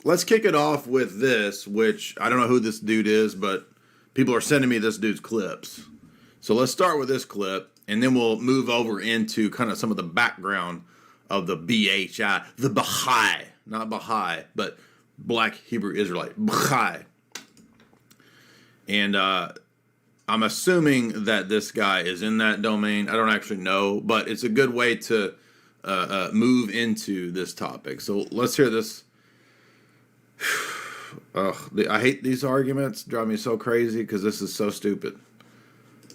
let's kick it off with this, which I don't know who this dude is, but people are sending me this dude's clips. So let's start with this clip, and then we'll move over into kind of some of the background of the BHI, the Baha'i, not Baha'i, but Black Hebrew Israelite, Baha'i. And I'm assuming that this guy is in that domain. I don't actually know, but it's a good way to move into this topic. So let's hear this. I hate these arguments. Drive me so crazy because this is so stupid.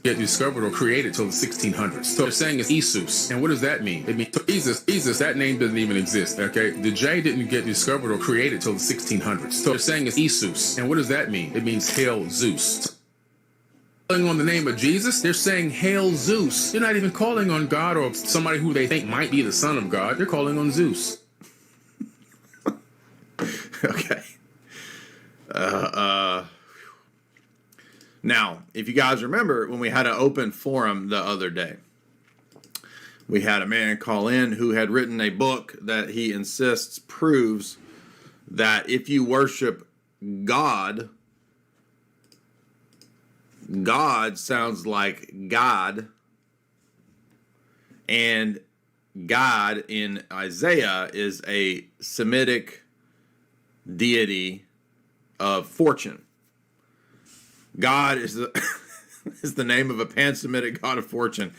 Get discovered or created till the 1600s. So they're saying it's Jesus. And what does that mean? It means Jesus, that name doesn't even exist, okay? The J didn't get discovered or created till the 1600s. So they're saying it's Jesus. And what does that mean? It means Hail Zeus. Calling on the name of Jesus, they're saying Hail Zeus. They're not even calling on God or somebody who they think might be the son of God. They're calling on Zeus. Okay. Now, if you guys remember when we had an open forum the other day, we had a man call in who had written a book that he insists proves that if you worship God, God sounds like God, and God in Isaiah is a Semitic deity of fortune. God is the is the name of a pan-Semitic god of fortune,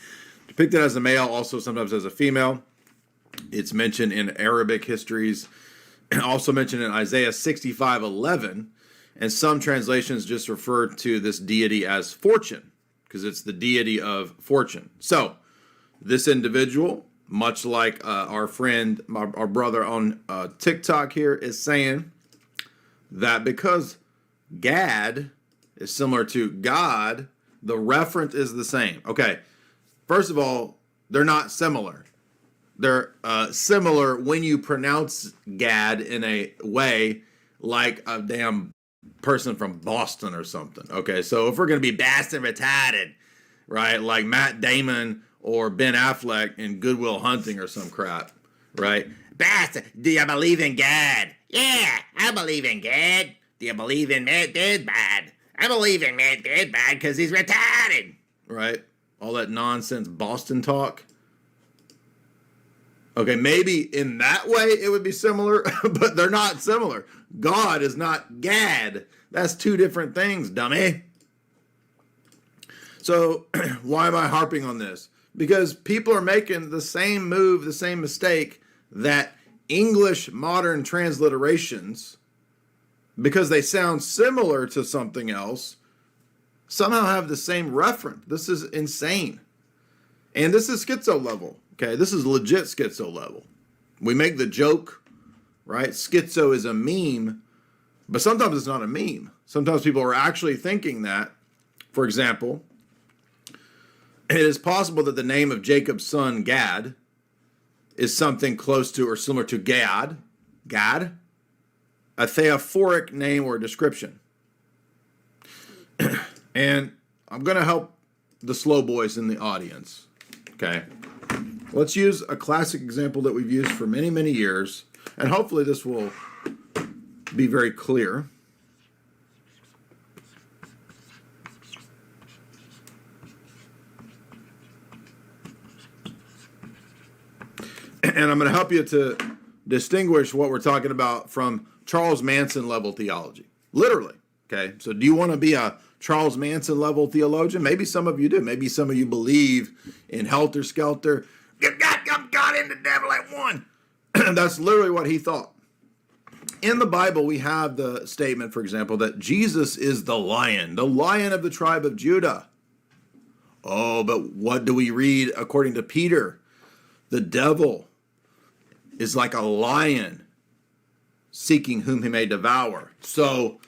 depicted as a male, also sometimes as a female. It's mentioned in Arabic histories, also mentioned in Isaiah 65:11, and some translations just refer to this deity as fortune because it's the deity of fortune. So this individual, much like our friend, our brother on TikTok here, is saying that because Gad is similar to God, the referent is the same. Okay, first of all, they're not similar. They're similar when you pronounce Gad in a way like a damn person from Boston or something. Okay, so if we're going to be Boston retarded, right, like Matt Damon or Ben Affleck in Good Will Hunting or some crap, right? Boston, do you believe in God? Yeah, I believe in God. Do you believe in Matt Deadbad? I believe in Matt Deadbad because he's retarded. Right? All that nonsense Boston talk. Okay, maybe in that way it would be similar, but they're not similar. God is not Gad. That's two different things, dummy. So why am I harping on this? Because people are making the same move, the same mistake that English modern transliterations, because they sound similar to something else, somehow have the same referent. This is insane. And this is schizo level. Okay, this is legit schizo level. We make the joke, right? Schizo is a meme, but sometimes it's not a meme. Sometimes people are actually thinking that. For example, it is possible that the name of Jacob's son, Gad, is something close to or similar to Gad, a theophoric name or description. And I'm going to help the slow boys in the audience, okay? Let's use a classic example that we've used for many, many years, and hopefully this will be very clear. And I'm going to help you to distinguish what we're talking about from Charles Manson level theology. Literally. Okay. So do you want to be a Charles Manson level theologian? Maybe some of you do. Maybe some of you believe in helter skelter. God and the devil at one. That's literally what he thought. In the Bible, we have the statement, for example, that Jesus is the lion of the tribe of Judah. Oh, but what do we read according to Peter? The devil is like a lion seeking whom he may devour. So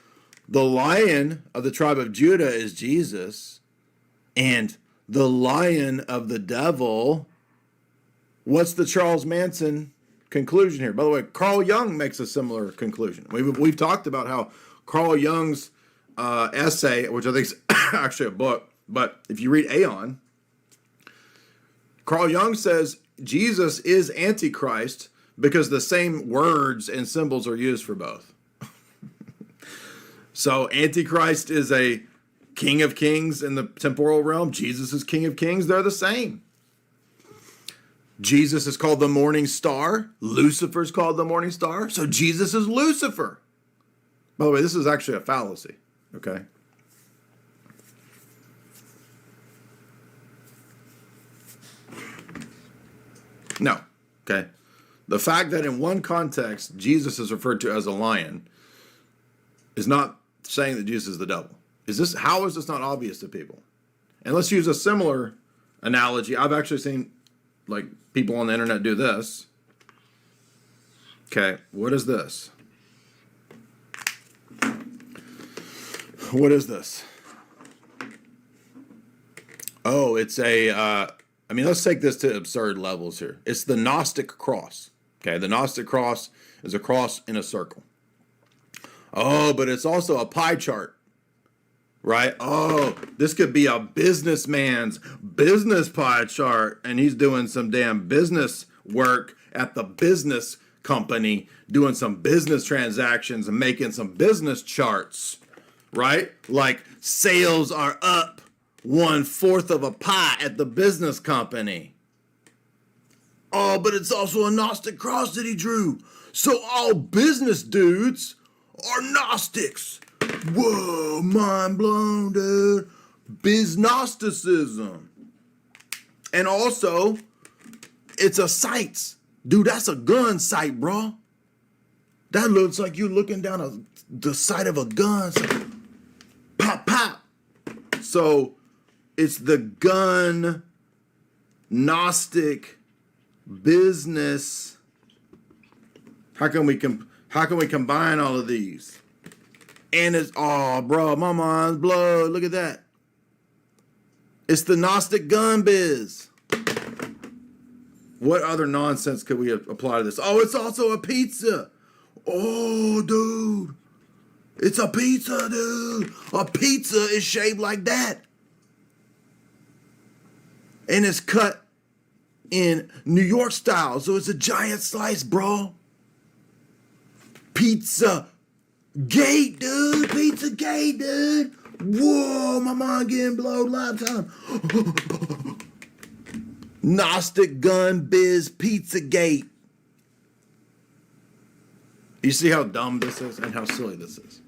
the lion of the tribe of Judah is Jesus, and the lion of the devil, what's the Charles Manson conclusion here? By the way, Carl Jung makes a similar conclusion. We've talked about how Carl Jung's essay, which I think is actually a book, but if you read Aeon, Carl Jung says Jesus is Antichrist because the same words and symbols are used for both. So Antichrist is a king of kings in the temporal realm. Jesus is king of kings. They're the same. Jesus is called the morning star. Lucifer is called the morning star. So Jesus is Lucifer. By the way, this is actually a fallacy. Okay. No. Okay. The fact that in one context, Jesus is referred to as a lion is not saying that Jesus is the devil. How is this not obvious to people? And let's use a similar analogy. I've actually seen like people on the internet do this. Okay, what is this? What is this? Oh, it's let's take this to absurd levels here. It's the Gnostic cross. Okay, the Gnostic cross is a cross in a circle. Oh, but it's also a pie chart, right? Oh, this could be a businessman's business pie chart, and he's doing some damn business work at the business company, doing some business transactions and making some business charts, right? Like sales are up 1/4 of a pie at the business company. Oh, but it's also a Gnostic cross that he drew. So all business dudes are Gnostics. Whoa, mind blown, dude. Biznosticism. And also, it's a sight. Dude, that's a gun sight, bro. That looks like you're looking down the sight of a gun. Pop, pop. So, it's the gun Gnostic business. How can we combine all of these? And it's bro, my mind's blown. Look at that. It's the Gnostic gun biz. What other nonsense could we apply to this? Oh, it's also a pizza. Oh, dude. It's a pizza, dude. A pizza is shaped like that. And it's cut in New York style. So it's a giant slice, bro. Pizza gate, dude. Pizza gate, dude. Whoa, my mind getting blown live time. Gnostic gun biz pizza gate. You see how dumb this is and how silly this is.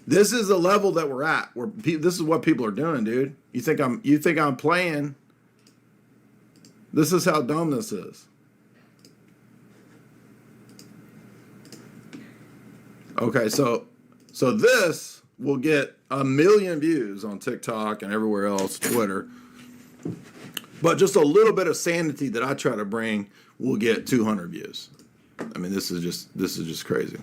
This is the level that we're at. This is what people are doing, dude. You think I'm playing? This is how dumb this is. Okay, so this will get 1 million views on TikTok and everywhere else, Twitter. But just a little bit of sanity that I try to bring will get 200 views. I mean, this is just crazy.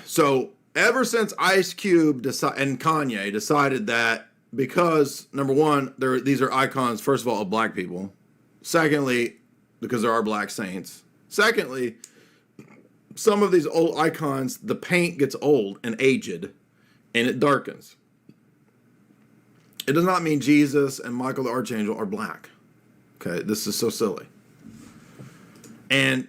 So ever since Ice Cube and Kanye decided that, because number one, these are icons, first of all, of black people. Secondly, because there are black saints. Secondly, some of these old icons, the paint gets old and aged, and it darkens. It does not mean Jesus and Michael the Archangel are black. Okay, this is so silly. And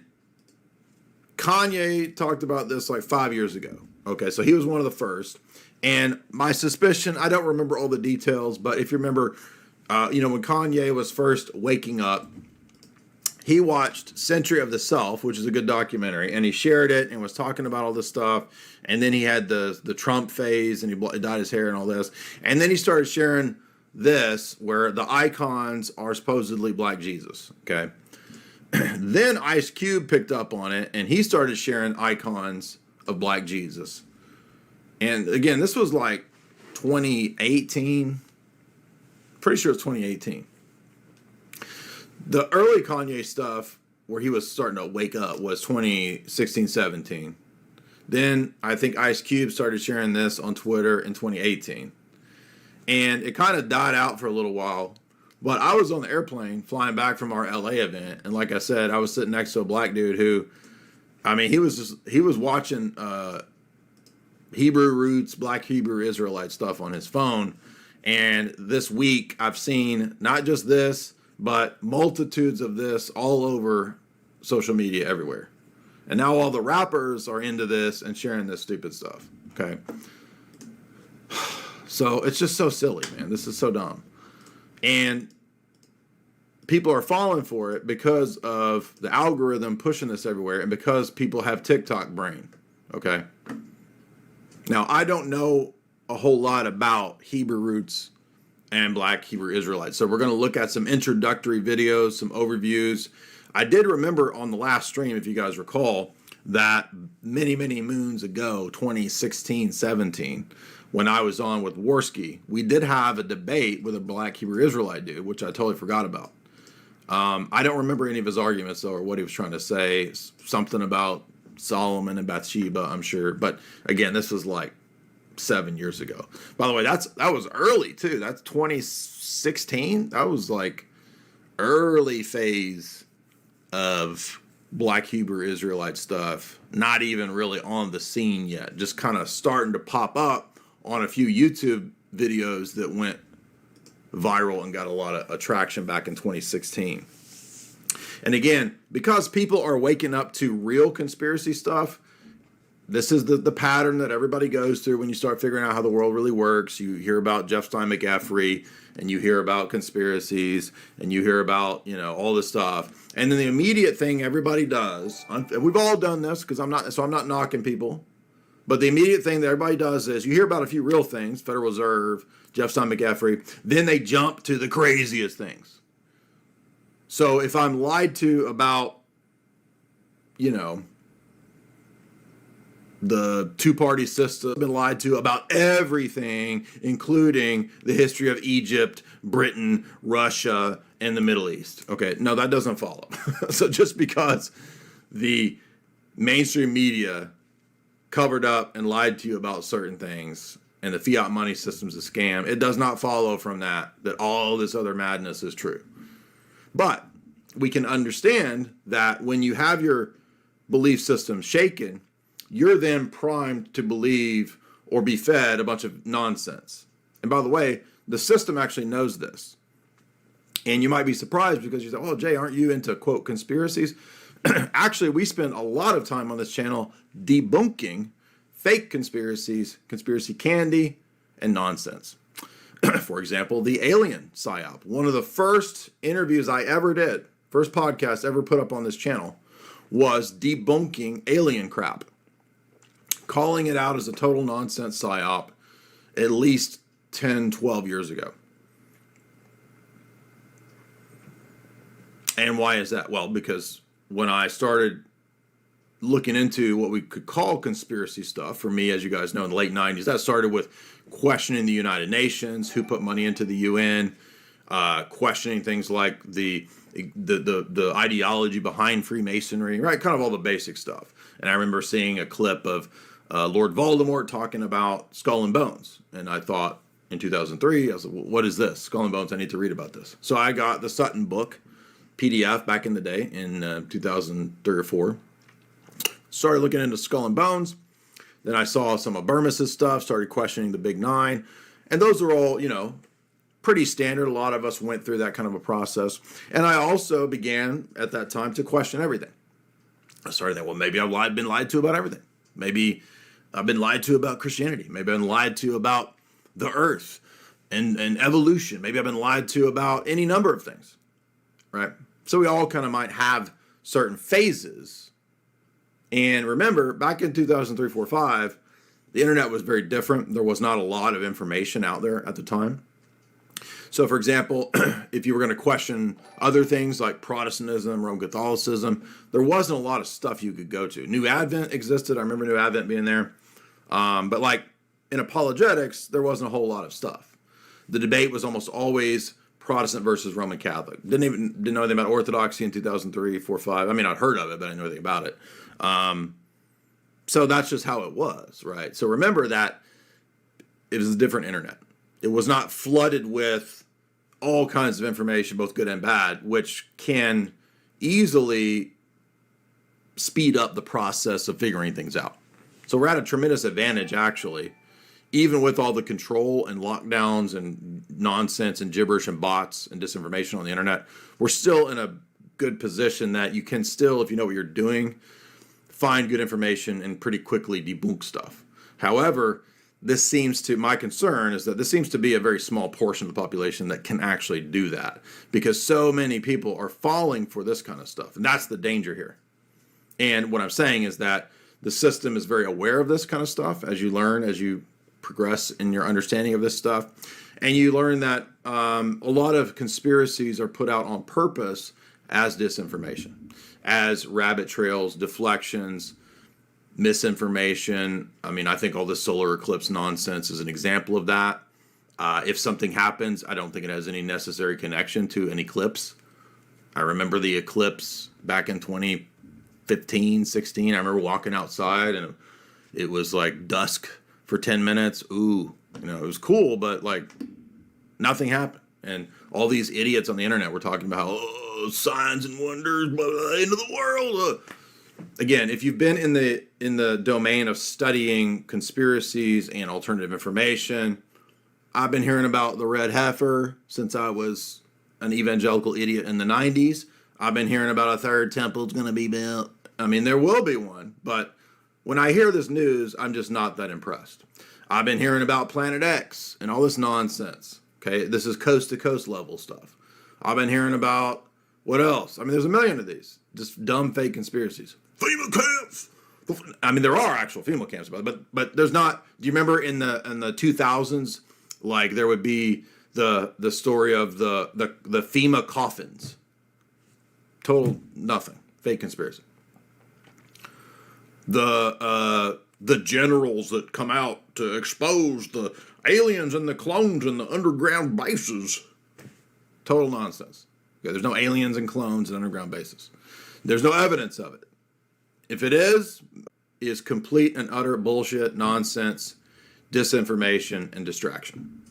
Kanye talked about this like 5 years ago. Okay, so he was one of the first. And my suspicion, I don't remember all the details, but if you remember, when Kanye was first waking up, he watched Century of the Self, which is a good documentary, and he shared it and was talking about all this stuff. And then he had the Trump phase, and he dyed his hair and all this. And then he started sharing this, where the icons are supposedly Black Jesus. Okay. Then Ice Cube picked up on it, and he started sharing icons of Black Jesus. And again, this was like 2018. Pretty sure it's 2018. The early Kanye stuff, where he was starting to wake up, was 2016, 17. Then I think Ice Cube started sharing this on Twitter in 2018. And it kind of died out for a little while. But I was on the airplane flying back from our LA event. And like I said, I was sitting next to a black dude who, I mean, he was watching Hebrew Roots, Black Hebrew Israelite stuff on his phone. And this week I've seen not just this, but multitudes of this all over social media everywhere. And now all the rappers are into this and sharing this stupid stuff. Okay. So it's just so silly, man. This is so dumb. And people are falling for it because of the algorithm pushing this everywhere and because people have TikTok brain. Okay. Now, I don't know a whole lot about Hebrew roots and Black Hebrew Israelites. So we're going to look at some introductory videos, some overviews. I did remember on the last stream, if you guys recall, that many, many moons ago, 2016, 17, when I was on with Worski, we did have a debate with a Black Hebrew Israelite dude, which I totally forgot about. I don't remember any of his arguments, though, or what he was trying to say. Something about Solomon and Bathsheba, I'm sure. But again, this was like 7 years ago. By the way, that was early, too. That's 2016. That was like early phase of Black Hebrew Israelite stuff. Not even really on the scene yet. Just kind of starting to pop up on a few YouTube videos that went viral and got a lot of attraction back in 2016. And again, because people are waking up to real conspiracy stuff, this is the pattern that everybody goes through when you start figuring out how the world really works. You hear about Jeff Stein McGaffrey, and you hear about conspiracies, and you hear about, all this stuff. And then the immediate thing everybody does, and we've all done this because I'm not knocking people, but the immediate thing that everybody does is you hear about a few real things, Federal Reserve, Jeff Stein McGaffrey, then they jump to the craziest things. So if I'm lied to about, the two-party system, I've been lied to about everything, including the history of Egypt, Britain, Russia, and the Middle East. Okay, no, that doesn't follow. So just because the mainstream media covered up and lied to you about certain things, and the fiat money system's a scam, it does not follow from that all this other madness is true. But we can understand that when you have your belief system shaken, you're then primed to believe or be fed a bunch of nonsense. And by the way, the system actually knows this. And you might be surprised because you say, oh, Jay, aren't you into, quote, conspiracies? Actually, we spend a lot of time on this channel debunking fake conspiracies, conspiracy candy, and nonsense. For example, the alien psyop. One of the first interviews I ever did, first podcast ever put up on this channel, was debunking alien crap. Calling it out as a total nonsense psyop at least 10, 12 years ago. And why is that? Well, because when I started looking into what we could call conspiracy stuff, for me, as you guys know, in the late 90s, that started with questioning the United Nations, who put money into the UN, questioning things like the ideology behind Freemasonry, right? Kind of all the basic stuff. And I remember seeing a clip of Lord Voldemort talking about Skull and Bones. And I thought in 2003, I was like, well, what is this? Skull and Bones, I need to read about this. So I got the Sutton book, PDF back in the day in 2003 or 4. Started looking into Skull and Bones. Then I saw some of Burmes's stuff, started questioning the Big Nine. And those are all, pretty standard. A lot of us went through that kind of a process. And I also began at that time to question everything. I started thinking, well, maybe I've been lied to about everything. Maybe I've been lied to about Christianity. Maybe I've been lied to about the earth and evolution. Maybe I've been lied to about any number of things, right? So we all kind of might have certain phases. And remember, back in 2003, 4, 5, the internet was very different. There was not a lot of information out there at the time. So, for example, if you were going to question other things like Protestantism, Roman Catholicism, there wasn't a lot of stuff you could go to. New Advent existed. I remember New Advent being there. But like in apologetics, there wasn't a whole lot of stuff. The debate was almost always Protestant versus Roman Catholic. Didn't know anything about Orthodoxy in 2003, 4, 5. I mean, I'd heard of it, but I didn't know anything about it. So that's just how it was, right? So remember that it was a different internet. It was not flooded with all kinds of information, both good and bad, which can easily speed up the process of figuring things out. So we're at a tremendous advantage, actually, even with all the control and lockdowns and nonsense and gibberish and bots and disinformation on the internet. We're still in a good position that you can still, if you know what you're doing, find good information and pretty quickly debunk stuff. However, my concern is that this seems to be a very small portion of the population that can actually do that, because so many people are falling for this kind of stuff. And that's the danger here. And what I'm saying is that the system is very aware of this kind of stuff as you learn, as you progress in your understanding of this stuff. And you learn that a lot of conspiracies are put out on purpose as disinformation, as rabbit trails, deflections, misinformation. I mean, I think all this solar eclipse nonsense is an example of that. If something happens, I don't think it has any necessary connection to an eclipse. I remember the eclipse back in 2015, 16. I remember walking outside and it was like dusk for 10 minutes. Ooh, it was cool, but like nothing happened. And all these idiots on the internet were talking about, signs and wonders, blah, blah, end of the world. Again, if you've been in the domain of studying conspiracies and alternative information, I've been hearing about the red heifer since I was an evangelical idiot in the 90s. I've been hearing about a third temple's going to be built. I mean, there will be one, but when I hear this news, I'm just not that impressed. I've been hearing about Planet X and all this nonsense. Okay, this is coast to coast level stuff. I've been hearing about what else? I mean, there's a million of these, just dumb fake conspiracies. FEMA camps. I mean, there are actual FEMA camps about it, but there's not. Do you remember in the 2000s, like there would be the story of the FEMA coffins? Total nothing, fake conspiracy. The generals that come out to expose the aliens and the clones in the underground bases. Total nonsense. Okay, there's no aliens and clones in underground bases. There's no evidence of it. If it is complete and utter bullshit, nonsense, disinformation, and distraction.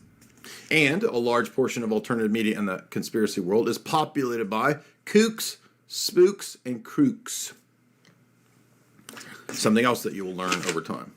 And a large portion of alternative media in the conspiracy world is populated by kooks, spooks, and crooks. Something else that you will learn over time.